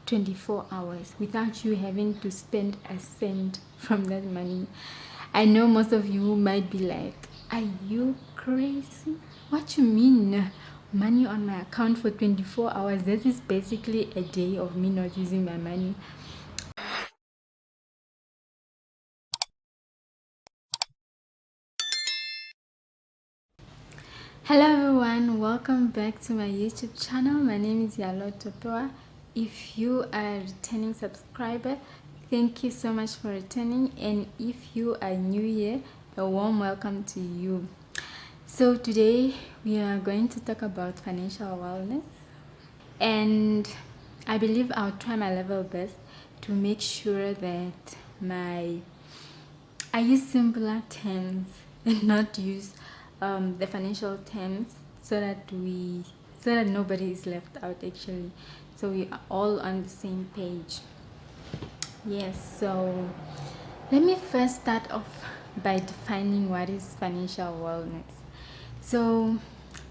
24 hours without you having to spend a cent from that money. I know most of you might be like, are you crazy? What you mean? Money on my account for 24 hours? That is basically a day of me not using my money. Hello everyone, welcome back to my YouTube channel. My name is Yalo Totoa. If you are a returning subscriber, thank you so much for returning, and if you are new here, a warm welcome to you. So today we are going to talk about financial wellness, and I believe I'll try my level best to make sure that I use simpler terms and not use the financial terms, so that nobody is left out, actually, so we are all on the same page. Yes, so let me first start off by defining what is financial wellness. So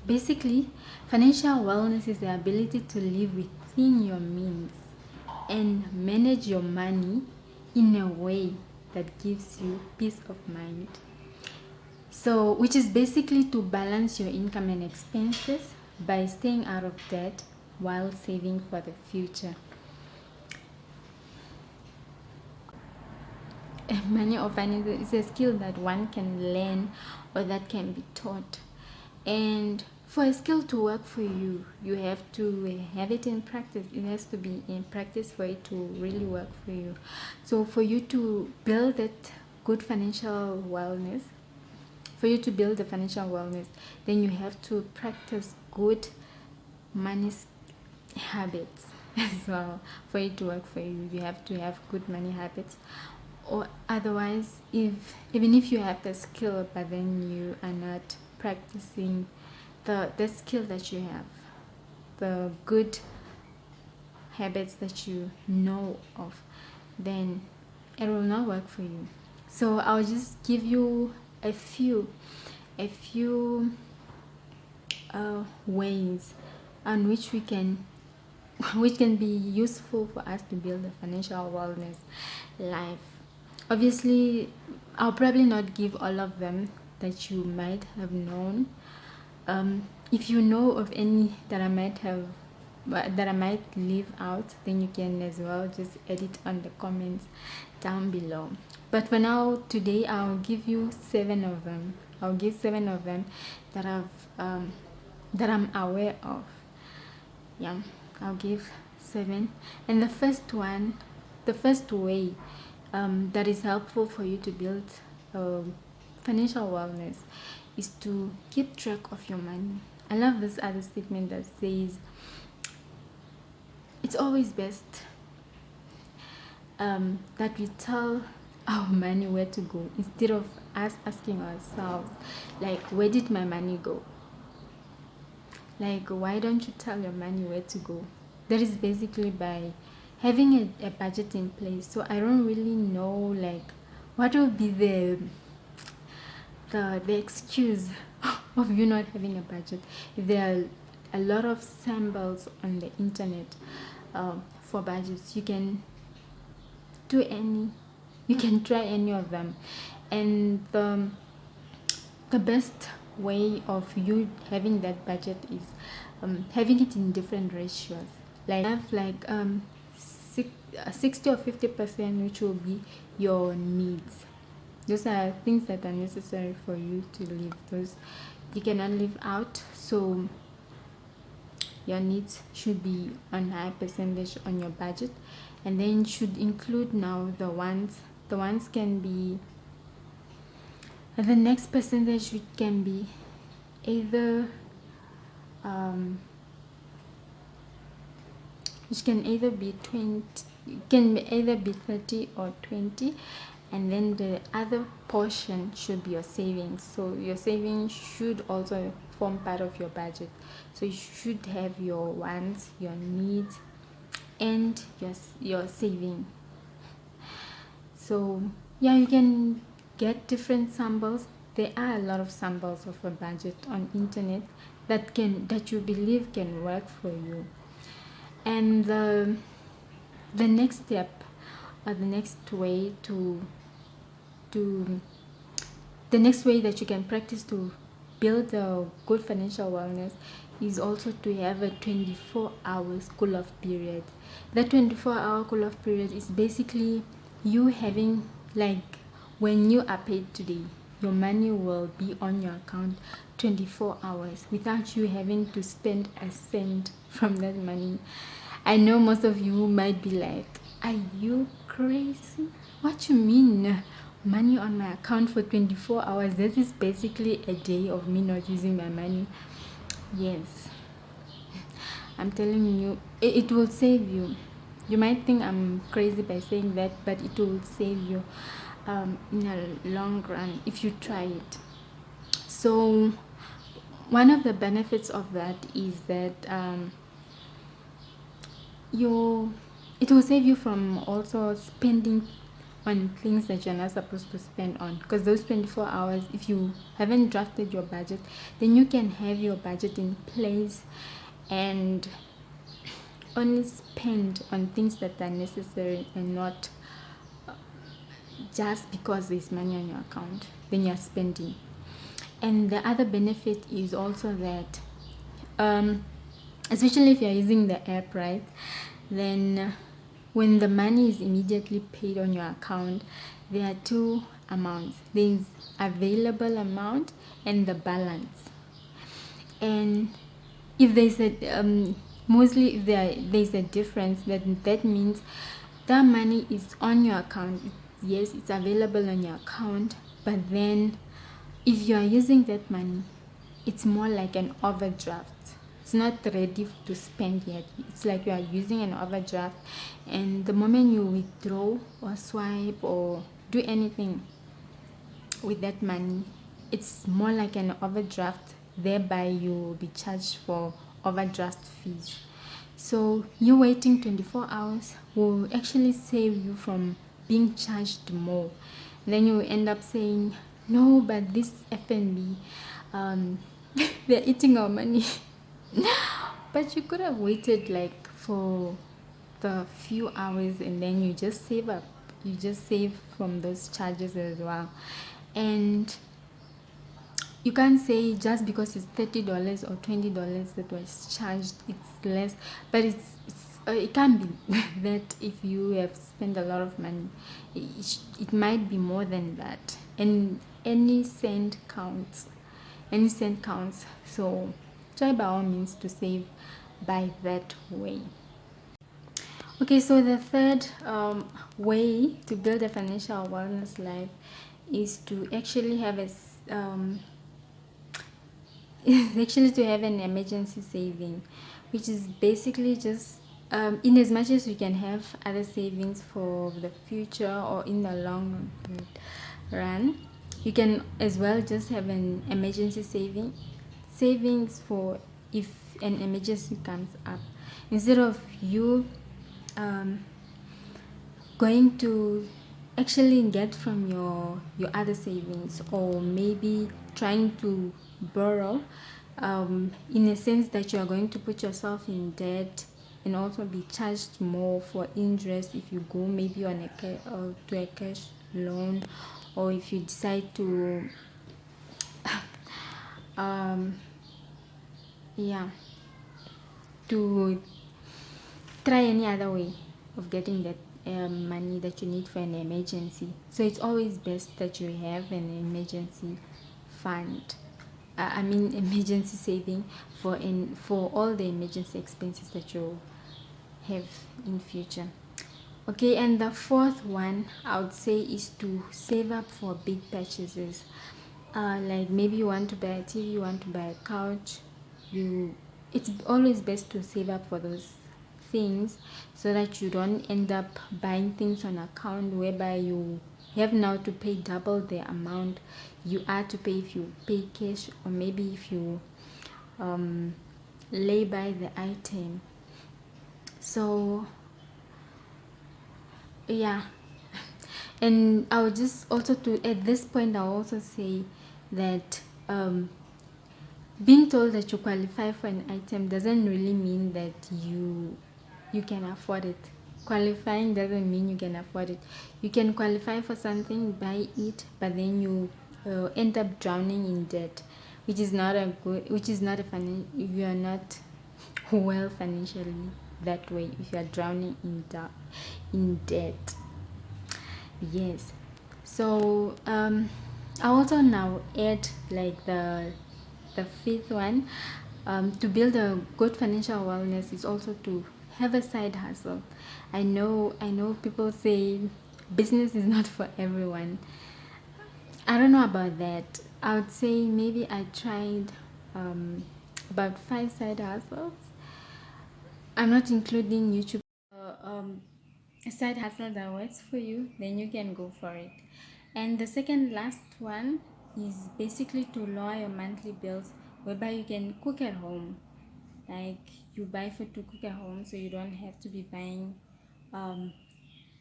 basically, financial wellness is the ability to live within your means and manage your money in a way that gives you peace of mind. So, which is basically to balance your income and expenses by staying out of debt while saving for the future. Money or finance is a skill that one can learn or that can be taught. And for a skill to work for you, you have to have it in practice. It has to be in practice for it to really work for you. So for you to build that good financial wellness, then you have to practice good money habits as well. For it to work for you, you have to have good money habits, or otherwise, even if you have the skill but then you are not practicing the skill that you have, the good habits that you know of, then it will not work for you. So I'll just give you a few ways on which can be useful for us to build a financial wellness life. Obviously, I'll probably not give all of them that you might have known. If you know of any that I might leave out, then you can as well just edit on the comments down below. But for now, today I'll give you 7 of them. I'll give 7 of them that I'm aware of. Yeah, I'll give 7. And the first way that is helpful for you to build financial wellness is to keep track of your money. I love this other statement that says it's always best that we tell our money where to go instead of us asking ourselves, like, where did my money go? Like, why don't you tell your money where to go? That is basically by having a budget in place. So I don't really know, like, what will be the excuse of you not having a budget. If there are a lot of samples on the internet for budgets, you can try any of them, and the best way of you having that budget is having it in different ratios. Like, have like 60 or 50%, which will be your needs. Those are things that are necessary for you to live. Those you cannot live out, so your needs should be on high percentage on your budget, and then should include now the ones can be the next percentage, which can be either which can either be 20, can either be 30 or 20, and then the other portion should be your savings. So your savings should also form part of your budget. So you should have your wants, your needs, and your saving. So yeah, you can get different samples. There are a lot of samples of a budget on internet that you believe can work for you. And the the next step, or the next way to the next way that you can practice to build a good financial wellness is also to have a 24 hours cool off period. That 24-hour cool off period is basically you having, like, when you are paid today, your money will be on your account 24 hours without you having to spend a cent from that money. I know most of you might be like, are you crazy? What you mean? Money on my account for 24 hours? That is basically a day of me not using my money. Yes, I'm telling you, it will save you. You might think I'm crazy by saying that, but it will save you in a long run if you try it. So one of the benefits of that is that it will save you from also spending on things that you're not supposed to spend on, because those 24 hours, if you haven't drafted your budget, then you can have your budget in place and only spend on things that are necessary and not just because there's money on your account, then you're spending. And the other benefit is also that especially if you're using the app, right, then when the money is immediately paid on your account, there are two amounts. There's available amount and the balance. And if there's a mostly if there's a difference, that means that money is on your account. Yes, it's available on your account, but then if you are using that money, it's more like an overdraft. It's not ready to spend yet. It's like you are using an overdraft, and the moment you withdraw or swipe or do anything with that money, it's more like an overdraft. Thereby you will be charged for overdraft fees. So you waiting 24 hours will actually save you from being charged more. Then you will end up saying, no, but this F&B, they're eating our money. But you could have waited like for the few hours and then you just save up. You just save from those charges as well. And you can't say just because it's $30 or $20 that was charged, it's less. But it can be that if you have spent a lot of money, it might be more than that. And any cent counts. Any cent counts. So try by all means to save by that way. Okay, so the third way to build a financial wellness life is to actually have is actually to have an emergency saving, which is basically just in as much as you can have other savings for the future or in the long run, you can as well just have an emergency savings for if an emergency comes up, instead of you going to actually get from your other savings, or maybe trying to borrow in a sense that you are going to put yourself in debt and also be charged more for interest if you go maybe on to a cash loan, or if you decide to to try any other way of getting that money that you need for an emergency. So it's always best that you have an emergency fund, emergency saving for all the emergency expenses that you have in future. Okay, and the fourth one I would say is to save up for big purchases. Like maybe you want to buy a TV, you want to buy a couch. It's always best to save up for those things so that you don't end up buying things on account whereby you have now to pay double the amount you are to pay if you pay cash, or maybe if you lay by the item. So yeah, and I would just also at this point I'll also say that being told that you qualify for an item doesn't really mean that you can afford it. qualifying doesn't mean you can afford it. You can qualify for something, buy it, but then you end up drowning in debt, which is not a good, which is not a if you are not well financially that way, if you are drowning in debt. Yes. So I also now add like the fifth one. To build a good financial wellness is also to have a side hustle. I know people say business is not for everyone. I don't know about that. I would say maybe I tried about 5 side hustles. I'm not including YouTube. A side hustle that works for you, then you can go for it. And the second last one is basically to lower your monthly bills, whereby you can cook at home. Like you buy food to cook at home, so you don't have to be buying um,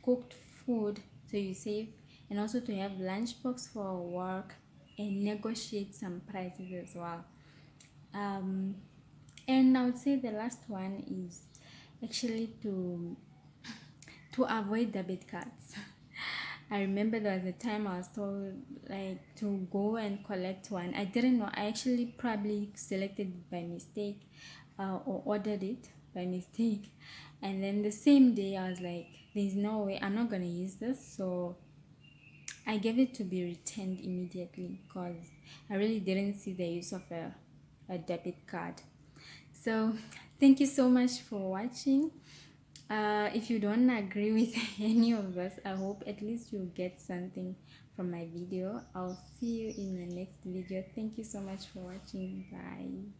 cooked food, so you save. And also to have lunchbox for work and negotiate some prices as well. um, and I would say the last one is actually to avoid debit cards. I remember there was a time I was told like to go and collect one. I didn't know. I actually probably selected it by mistake, or ordered it by mistake, and then the same day I was like, "There's no way I'm not gonna use this." So I gave it to be returned immediately because I really didn't see the use of a debit card. So thank you so much for watching. If you don't agree with any of us, I hope at least you'll get something from my video. I'll see you in the next video. Thank you so much for watching. Bye.